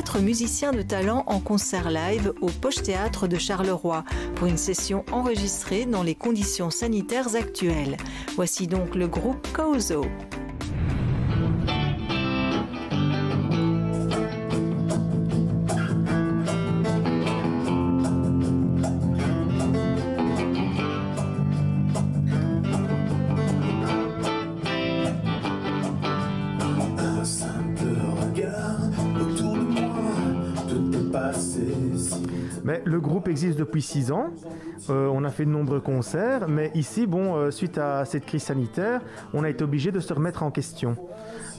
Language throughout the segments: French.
4 musiciens de talent en concert live au Poche Théâtre de Charleroi pour une session enregistrée dans les conditions sanitaires actuelles. Voici donc le groupe Kozo. Mais le groupe existe depuis 6 ans, on a fait de nombreux concerts, mais ici, suite à cette crise sanitaire, on a été obligé de se remettre en question.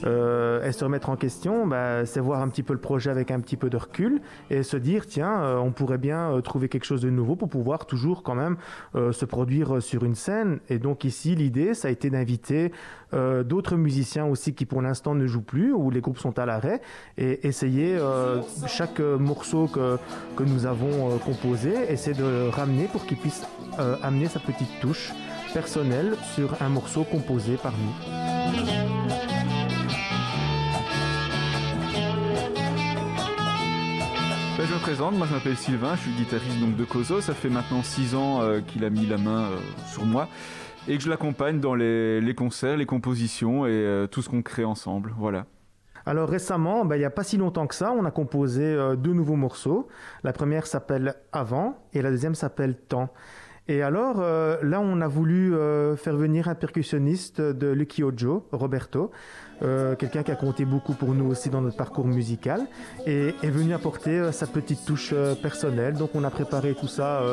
Et se remettre en question, c'est voir un petit peu le projet avec un petit peu de recul et se dire, tiens, on pourrait bien trouver quelque chose de nouveau pour pouvoir toujours quand même se produire sur une scène. Et donc ici, l'idée, ça a été d'inviter d'autres musiciens aussi qui pour l'instant ne jouent plus, ou les groupes sont à l'arrêt, et essayer chaque morceau que nous avons composé, essayer de ramener pour qu'il puisse amener sa petite touche personnelle sur un morceau composé par nous. Je me présente, moi je m'appelle Sylvain, je suis guitariste donc de Kozo, ça fait maintenant 6 ans qu'il a mis la main sur moi et que je l'accompagne dans les concerts, les compositions et tout ce qu'on crée ensemble, voilà. Alors récemment, il n'y a pas si longtemps que ça, on a composé 2 nouveaux morceaux. La première s'appelle Avant et la deuxième s'appelle Temps. Et alors là, on a voulu faire venir un percussionniste de Lucky Ojo, Roberto, quelqu'un qui a compté beaucoup pour nous aussi dans notre parcours musical, et est venu apporter sa petite touche personnelle. Donc on a préparé tout ça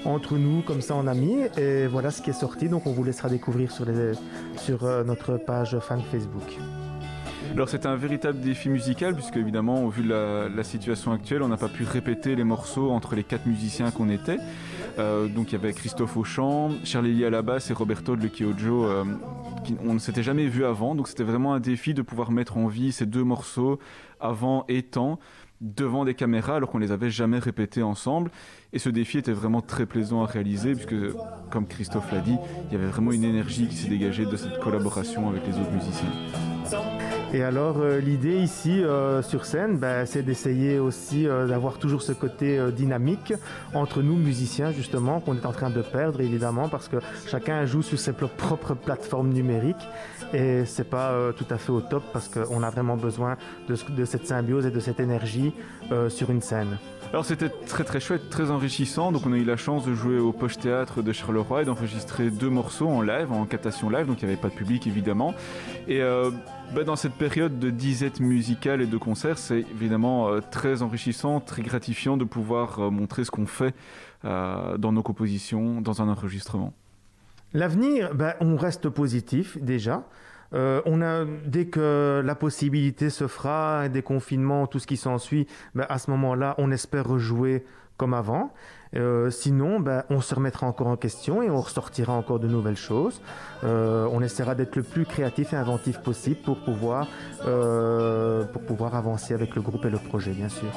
entre nous, comme ça en amis, et voilà ce qui est sorti. Donc on vous laissera découvrir sur notre page fan Facebook. Alors c'est un véritable défi musical puisque évidemment au vu de la situation actuelle on n'a pas pu répéter les morceaux entre les 4 musiciens qu'on était. Donc il y avait Christophe au chant, Charlie à la basse et Roberto de Lucky Ojo on ne s'était jamais vu avant, donc c'était vraiment un défi de pouvoir mettre en vie ces 2 morceaux Avant et Temps devant des caméras alors qu'on les avait jamais répétés ensemble, et ce défi était vraiment très plaisant à réaliser puisque comme Christophe l'a dit, il y avait vraiment une énergie qui s'est dégagée de cette collaboration avec les autres musiciens. Et alors l'idée ici sur scène, c'est d'essayer aussi d'avoir toujours ce côté dynamique entre nous musiciens justement, qu'on est en train de perdre évidemment parce que chacun joue sur ses propres plateformes numériques et c'est pas tout à fait au top parce qu'on a vraiment besoin de cette symbiose et de cette énergie sur une scène. Alors c'était très très chouette, très enrichissant, donc on a eu la chance de jouer au Poche Théâtre de Charleroi et d'enregistrer 2 morceaux en live, en captation live, donc il n'y avait pas de public évidemment. Et dans cette période de disette musicale et de concerts, c'est évidemment très enrichissant, très gratifiant de pouvoir montrer ce qu'on fait dans nos compositions, dans un enregistrement. L'avenir, on reste positif déjà. Dès que la possibilité se fera, des confinements, tout ce qui s'ensuit, à ce moment-là, on espère rejouer comme avant. Sinon, on se remettra encore en question et on ressortira encore de nouvelles choses. On essaiera d'être le plus créatif et inventif possible pour pouvoir avancer avec le groupe et le projet, bien sûr.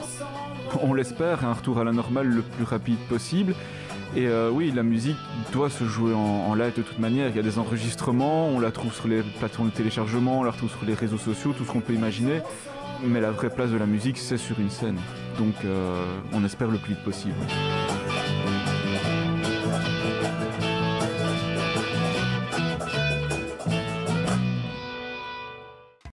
On l'espère, un retour à la normale le plus rapide possible. Et oui, la musique doit se jouer en live de toute manière. Il y a des enregistrements, on la trouve sur les plateformes de téléchargement, on la retrouve sur les réseaux sociaux, tout ce qu'on peut imaginer. Mais la vraie place de la musique, c'est sur une scène. Donc on espère le plus vite possible.